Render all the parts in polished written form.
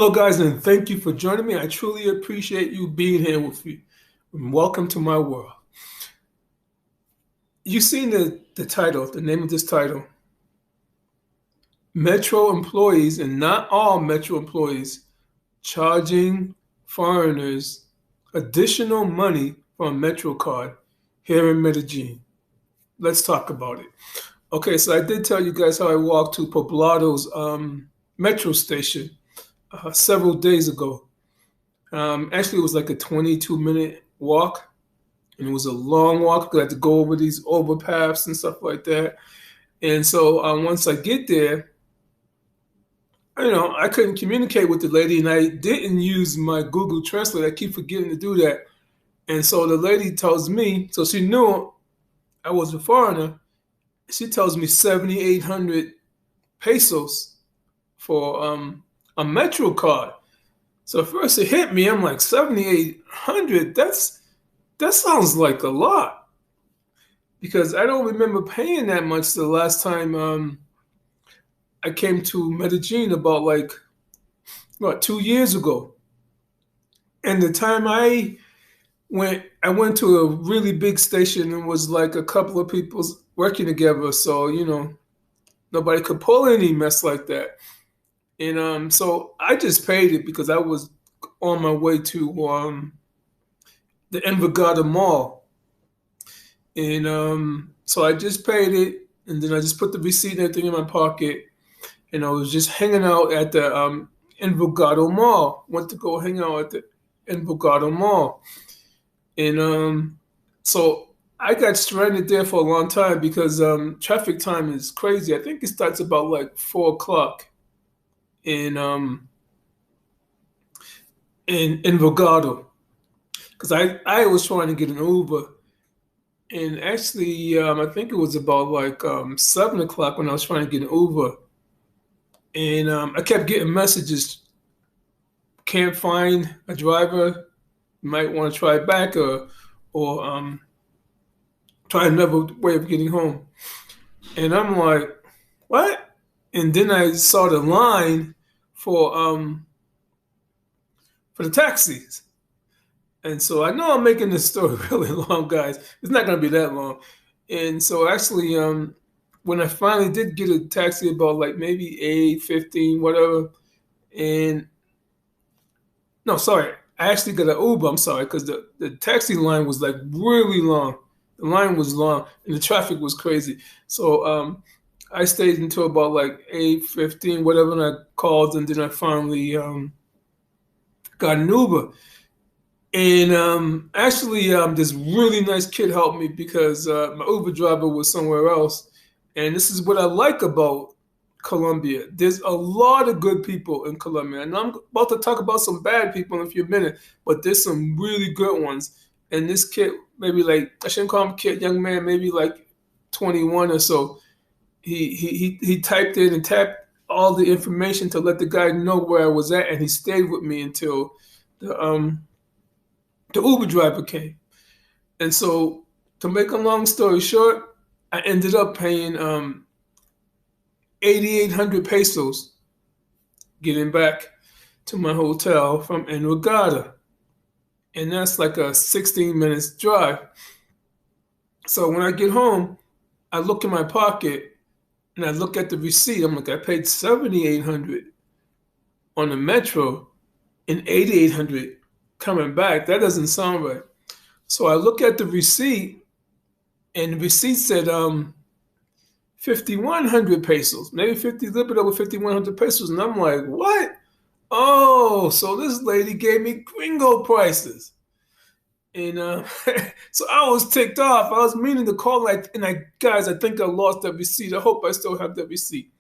Hello, guys, and thank you for joining me. I truly appreciate you being here with me. And welcome to my world. You've seen the title, the name of this title. Metro employees, and not all Metro employees, charging foreigners additional money for a Metro card here in Medellin. Let's talk about it. Okay, so I did tell you guys how I walked to Poblado's metro station several days ago. Actually, it was like a 22-minute walk, and it was a long walk because I had to go over these overpaths and stuff like that. And so once I get there, I couldn't communicate with the lady, and I didn't use my Google Translate. I keep forgetting to do that. And so the lady tells me, so she knew I was a foreigner. She tells me 7,800 pesos for a Metro card. So first it hit me. I'm like 7,800. That sounds like a lot because I don't remember paying that much the last time I came to Medellin about like what 2 years ago. And the time I went to a really big station and was like a couple of people working together, so nobody could pull any mess like that. And so I just paid it because I was on my way to the Envigado Mall, and so I just paid it, and then I just put the receipt and everything in my pocket, and I was just hanging out at the Envigado Mall. Went to go hang out at the Envigado Mall, and so I got stranded there for a long time because traffic time is crazy. I think it starts about like 4 o'clock in Envigado because I was trying to get an Uber, and actually I think it was about like 7 o'clock when I was trying to get an Uber, and I kept getting messages, can't find a driver, you might want to try back or try another way of getting home. And I'm like, what? And then I saw the line for for the taxis. And so I know I'm making this story really long, guys. It's not going to be that long. And so actually, when I finally did get a taxi about like maybe 8:15, whatever, and no, sorry, I actually got an Uber. I'm sorry, because the taxi line was like really long. The line was long, and the traffic was crazy. So I stayed until about like 8:15, whatever, and I called, and then I finally got an Uber. And actually, this really nice kid helped me because my Uber driver was somewhere else. And this is what I like about Colombia. There's a lot of good people in Colombia. And I'm about to talk about some bad people in a few minutes, but there's some really good ones. And this kid, maybe like, I shouldn't call him kid, young man, maybe like 21 or so. He typed in and tapped all the information to let the guy know where I was at, and he stayed with me until the Uber driver came. And so, to make a long story short, I ended up paying 8,800 pesos getting back to my hotel from Envigado. And that's like a 16 minutes drive. So when I get home, I look in my pocket and I look at the receipt. I'm like, I paid 7,800 on the metro and 8,800 coming back. That doesn't sound right. So I look at the receipt, and the receipt said 5,100 pesos, maybe 50, a little bit over 5,100 pesos. And I'm like, what? Oh, so this lady gave me Gringo prices. And so I was ticked off. I was meaning to call, like, and guys, I think I lost that receipt. I hope I still have that receipt.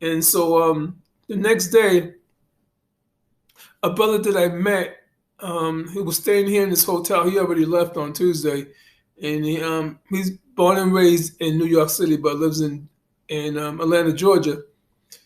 And so the next day, a brother that I met, he was staying here in this hotel. He already left on Tuesday, and he's born and raised in New York City, but lives in Atlanta, Georgia.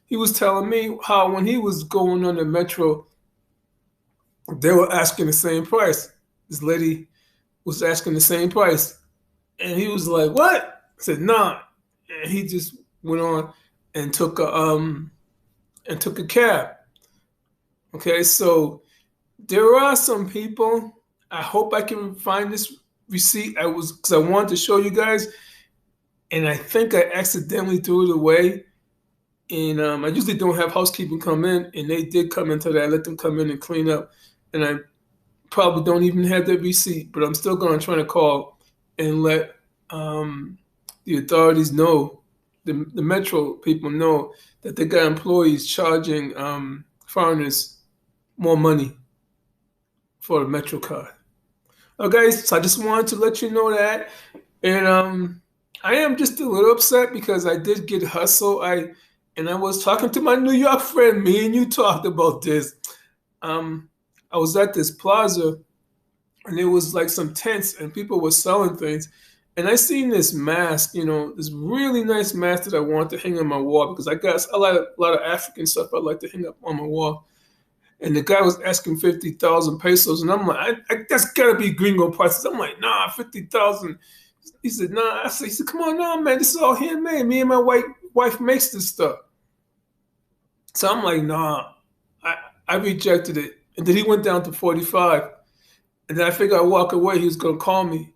He was telling me how when he was going on the metro, they were asking the same price. This lady was asking the same price, and he was like, "What?" I said, "Nah," and he just went on and took a cab. Okay, so there are some people. I hope I can find this receipt. I was because I wanted to show you guys, and I think I accidentally threw it away. And I usually don't have housekeeping come in, and they did come in today. I let them come in and clean up, and I probably don't even have the receipt, but I'm still going to try to call and let the authorities know, the metro people know that they got employees charging foreigners more money for a metro card. Okay, so I just wanted to let you know that, and I am just a little upset because I did get hustled. I was talking to my New York friend. Me and you talked about this. Um, I was at this plaza and there was like some tents and people were selling things. And I seen this mask, this really nice mask that I want to hang on my wall because I got a lot of African stuff I like to hang up on my wall. And the guy was asking 50,000 pesos, and I'm like, that's gotta be Gringo prices. I'm like, nah, 50,000. He said, nah. He said, come on, nah, man, this is all handmade. Me and my wife makes this stuff. So I'm like, nah. I rejected it, and then he went down to 45. And then I figured I'd walk away. He was gonna call me,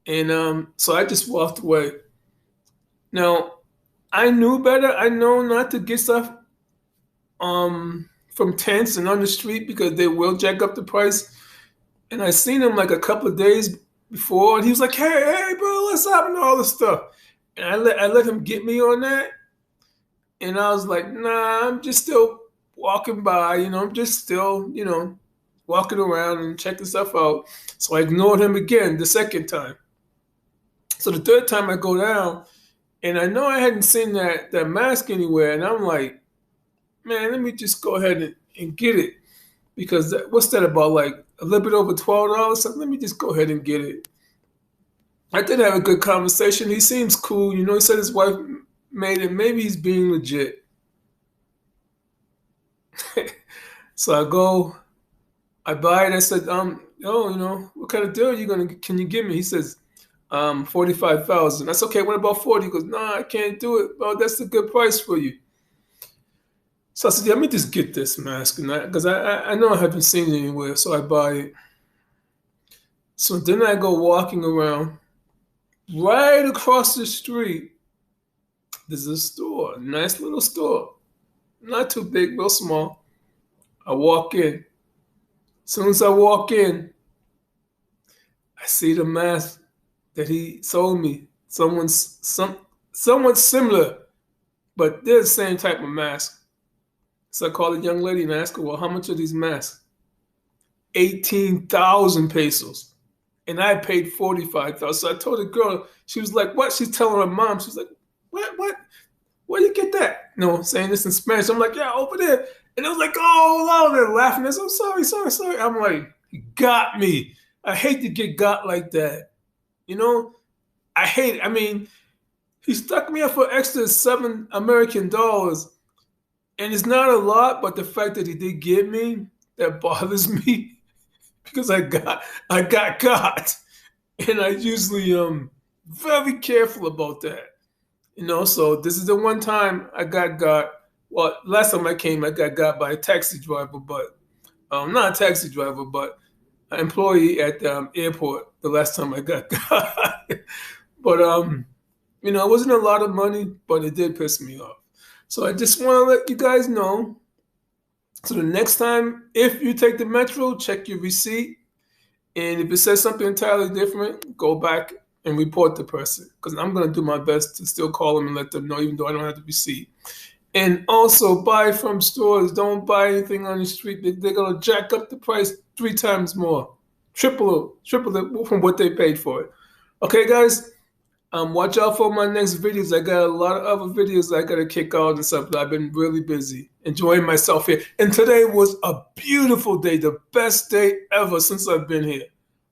and so I just walked away. Now I knew better. I know not to get stuff from tents and on the street because they will jack up the price. And I seen him like a couple of days before, and he was like, hey, bro, what's up?" and all this stuff. And I let him get me on that, and I was like, nah, I'm just still walking by. I'm just still, walking around and checking stuff out. So I ignored him again the second time. So the third time I go down, and I know I hadn't seen that mask anywhere, and I'm like, man, let me just go ahead and get it because what's that about, like a little bit over $12? So let me just go ahead and get it. I did have a good conversation. He seems cool. He said his wife made it. Maybe he's being legit. So I go, I buy it. I said, what kind of deal can you give me? He says, 45,000. That's okay. What about 40? He goes, nah, I can't do it. Oh, that's a good price for you. So I said, yeah, let me just get this mask, because I know I haven't seen it anywhere, so I buy it. So then I go walking around. Right across the street, there's a store, a nice little store. Not too big, real small. I walk in. As soon as I walk in, I see the mask that he sold me. Someone similar, but they're the same type of mask. So I called a young lady and asked her, well, how much are these masks? 18,000 pesos. And I paid 45,000. So I told the girl, she was like, what? She's telling her mom. She's like, what? Where do you get that? Saying this in Spanish. I'm like, yeah, over there. And it was like, oh, they're laughing. I said, I'm sorry. I'm like, you got me. I hate to get got like that. I hate it. I mean, he stuck me up for extra $7 American. And it's not a lot, but the fact that he did get me, that bothers me because I got. And I usually very careful about that. So this is the one time I got. Well, last time I came, I got by a taxi driver, but not a taxi driver, but an employee at the airport. The last time I got. But it wasn't a lot of money, but it did piss me off. So I just want to let you guys know. So the next time, if you take the metro, check your receipt. And if it says something entirely different, go back and report the person. Because I'm going to do my best to still call them and let them know, even though I don't have the receipt. And also buy from stores. Don't buy anything on the street. They're going to jack up the price 3 times more. Triple it from what they paid for it. Okay, guys? Watch out for my next videos. I got a lot of other videos I got to kick out and stuff. But I've been really busy enjoying myself here. And today was a beautiful day, the best day ever since I've been here.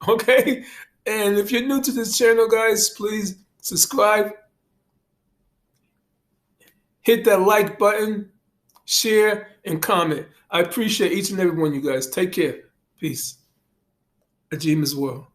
Okay? And if you're new to this channel, guys, please subscribe. Hit that like button, share, and comment. I appreciate each and every one of you guys. Take care. Peace. Ajima's World.